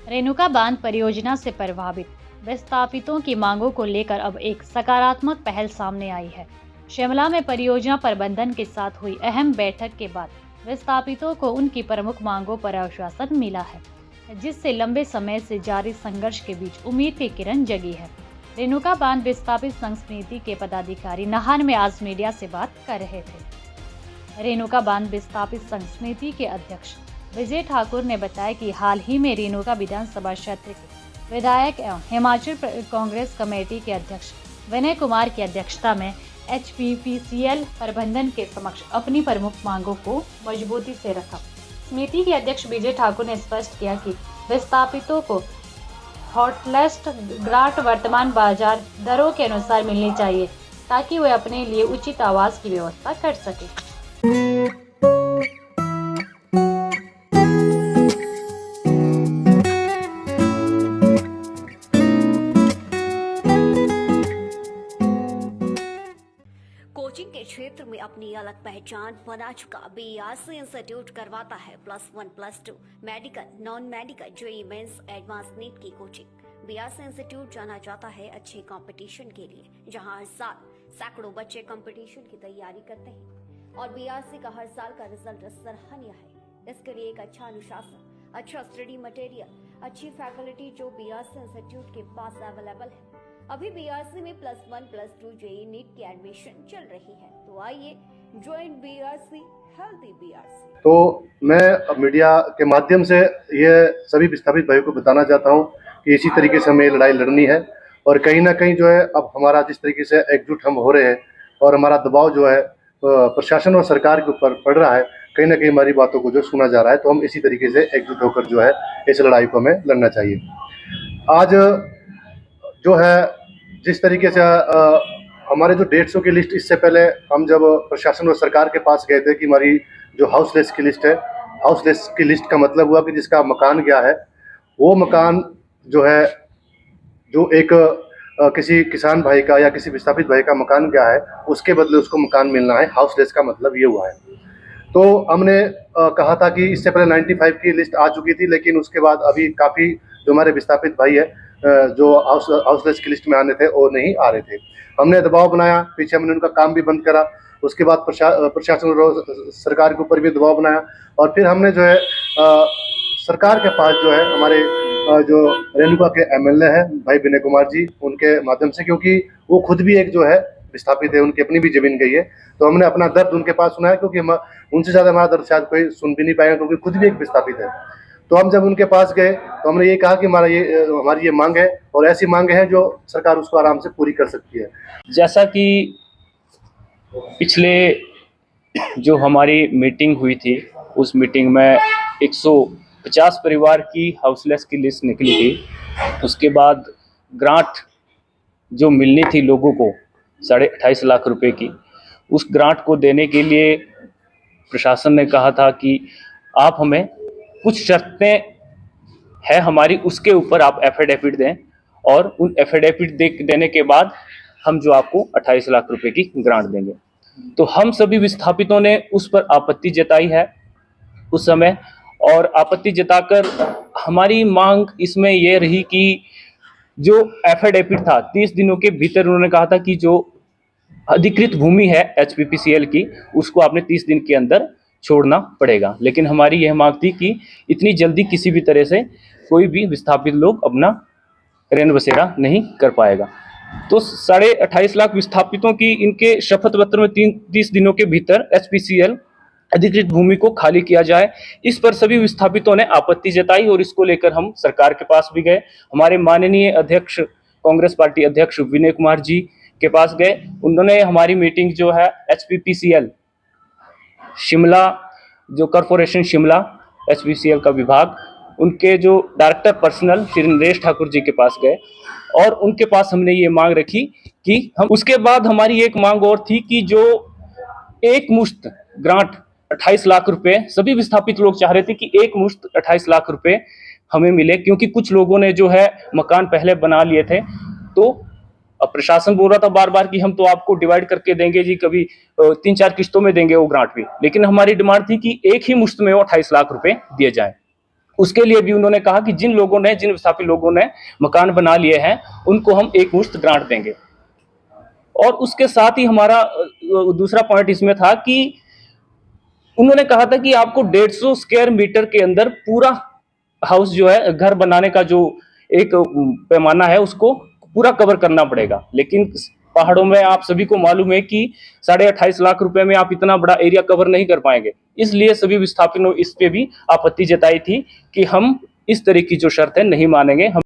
रेणुका बांध परियोजना से प्रभावित विस्थापितों की मांगों को लेकर अब एक सकारात्मक पहल सामने आई है। शिमला में परियोजना प्रबंधन के साथ हुई अहम बैठक के बाद विस्थापितों को उनकी प्रमुख मांगों पर आश्वासन मिला है, जिससे लंबे समय से जारी संघर्ष के बीच उम्मीद की किरण जगी है। रेणुका बांध विस्थापित संघ समिति के पदाधिकारी नाहन में आज मीडिया से बात कर रहे थे। रेणुका बांध विस्थापित संघ समिति के अध्यक्ष विजय ठाकुर ने बताया कि हाल ही में रेणुका विधानसभा क्षेत्र के विधायक एवं हिमाचल कांग्रेस कमेटी के अध्यक्ष विनय कुमार की अध्यक्षता में HPPCL प्रबंधन के समक्ष अपनी प्रमुख मांगों को मजबूती से रखा। समिति के अध्यक्ष विजय ठाकुर ने स्पष्ट किया कि विस्थापितों को हॉटलिस्ट ग्रांट वर्तमान बाजार दरों के अनुसार मिलनी चाहिए ताकि वे अपने लिए उचित आवास की व्यवस्था कर सके। कोचिंग के क्षेत्र में अपनी अलग पहचान बना चुका BRC इंस्टीट्यूट करवाता है +1 +2 medical, non medical, JEE mains, advance NEET की कोचिंग। BRC इंस्टीट्यूट जाना जाता है अच्छे कंपटीशन के लिए, जहां हर साल सैकड़ों बच्चे कंपटीशन की तैयारी करते हैं और BRC का हर साल का रिजल्ट सराहनीय है। इसके लिए एक अच्छा अनुशासन, अच्छा स्टडी मटेरियल, अच्छी फैकल्टी जो BRC इंस्टीट्यूट के पास अवेलेबल है। अभी BRC में +1 +2 JEE नीट की एडमिशन चल रही है, तो आइए ज्वाइन BRC, हेल्दी BRC। तो मैं मीडिया के माध्यम से ये सभी विस्थापित भाइयों को बताना चाहता हूँ कि इसी तरीके से हमें लड़ाई लड़नी है और कहीं ना कहीं जो है अब हमारा जिस तरीके से एकजुट हम हो रहे हैं और हमारा दबाव जो है प्रशासन और सरकार के ऊपर पड़ रहा है, कहीं ना कहीं हमारी बातों को जो सुना जा रहा है, तो हम इसी तरीके से एकजुट होकर जो है इस लड़ाई को हमें लड़ना चाहिए। आज जो है जिस तरीके से हमारे जो 150 की लिस्ट, इससे पहले हम जब प्रशासन और सरकार के पास गए थे कि हमारी जो हाउसलेस की लिस्ट है, हाउसलेस की लिस्ट का मतलब हुआ कि जिसका मकान गया है, वो मकान जो है जो एक किसी किसान भाई का या किसी विस्थापित भाई का मकान गया है, उसके बदले उसको मकान मिलना है। हाउसलेस का मतलब ये हुआ है। तो हमने कहा था कि इससे पहले 95 की लिस्ट आ चुकी थी, लेकिन उसके बाद अभी काफ़ी जो हमारे विस्थापित भाई है जो हाउसलेस की लिस्ट में आने थे वो नहीं आ रहे थे। हमने दबाव बनाया, पीछे हमने उनका काम भी बंद करा, उसके बाद प्रशासन और सरकार के ऊपर भी दबाव बनाया और फिर हमने जो है सरकार के पास जो है हमारे जो रेणुका के MLA है भाई विनय कुमार जी, उनके माध्यम से, क्योंकि वो खुद भी एक जो है विस्थापित है, उनकी अपनी भी जमीन गई है, तो हमने अपना दर्द उनके पास सुनाया, क्योंकि हम उनसे ज़्यादा हमारा दर्द शायद कोई सुन भी नहीं पाएगा, क्योंकि खुद भी एक विस्थापित है। तो हम जब उनके पास गए तो हमने ये कहा कि हमारी ये मांग है और ऐसी मांग है जो सरकार उसको आराम से पूरी कर सकती है। जैसा कि पिछले जो हमारी मीटिंग हुई थी, उस मीटिंग में 150 परिवार की हाउसलेस की लिस्ट निकली थी। उसके बाद ग्रांट जो मिलनी थी लोगों को 28.5 लाख रुपए की, उस ग्रांट को देने के लिए प्रशासन ने कहा था कि आप हमें कुछ शर्तें है हमारी, उसके ऊपर आप एफिडेविट दें और उन एफिडेविट देने के बाद हम जो आपको 28 लाख रुपए की ग्रांट देंगे। तो हम सभी विस्थापितों ने उस पर आपत्ति जताई है उस समय, और आपत्ति जताकर हमारी मांग इसमें यह रही कि जो एफिडेविट था 30 दिनों के भीतर, उन्होंने कहा था कि जो अधिकृत भूमि है HPPCL की, उसको आपने 30 दिन के अंदर छोड़ना पड़ेगा। लेकिन हमारी यह मांग थी कि इतनी जल्दी किसी भी तरह से कोई भी विस्थापित लोग अपना रैन बसेरा नहीं कर पाएगा। तो 28.5 लाख विस्थापितों की इनके शपथ पत्र में 30 दिनों के भीतर HPCL अधिकृत भूमि को खाली किया जाए, इस पर सभी विस्थापितों ने आपत्ति जताई और इसको लेकर हम सरकार के पास भी गए। हमारे माननीय अध्यक्ष, कांग्रेस पार्टी अध्यक्ष विनय कुमार जी के पास गए। उन्होंने हमारी मीटिंग जो है HPPCL शिमला, जो कॉरपोरेशन शिमला HPCL का विभाग, उनके जो डायरेक्टर पर्सनल श्री नरेश ठाकुर जी के पास गए और उनके पास हमने ये मांग रखी कि हम, उसके बाद हमारी एक मांग और थी कि जो एक मुश्त ग्रांट 28 लाख रुपए, सभी विस्थापित लोग चाह रहे थे कि एक मुश्त 28 लाख रुपए हमें मिले, क्योंकि कुछ लोगों ने जो है मकान पहले बना लिए थे। तो अब प्रशासन बोल रहा था बार बार कि हम तो आपको डिवाइड करके देंगे जी, कभी 3-4 किस्तों में देंगे वो ग्रांट भी, लेकिन हमारी डिमांड थी कि एक ही मुश्त में वो 28 लाख रुपए दिए जाए। उसके लिए भी उन्होंने कहा कि जिन विस्थापित लोगों ने मकान बना लिए हैं उनको हम एक मुश्त ग्रांट देंगे। और उसके साथ ही हमारा दूसरा पॉइंट इसमें था कि उन्होंने कहा था कि आपको 150 स्क्वायर मीटर के अंदर पूरा हाउस जो है, घर बनाने का जो एक पैमाना है उसको पूरा कवर करना पड़ेगा। लेकिन पहाड़ों में आप सभी को मालूम है कि 28.5 लाख रुपए में आप इतना बड़ा एरिया कवर नहीं कर पाएंगे। इसलिए सभी विस्थापितों ने इस पे भी आपत्ति जताई थी कि हम इस तरह की जो शर्त है नहीं मानेंगे। हम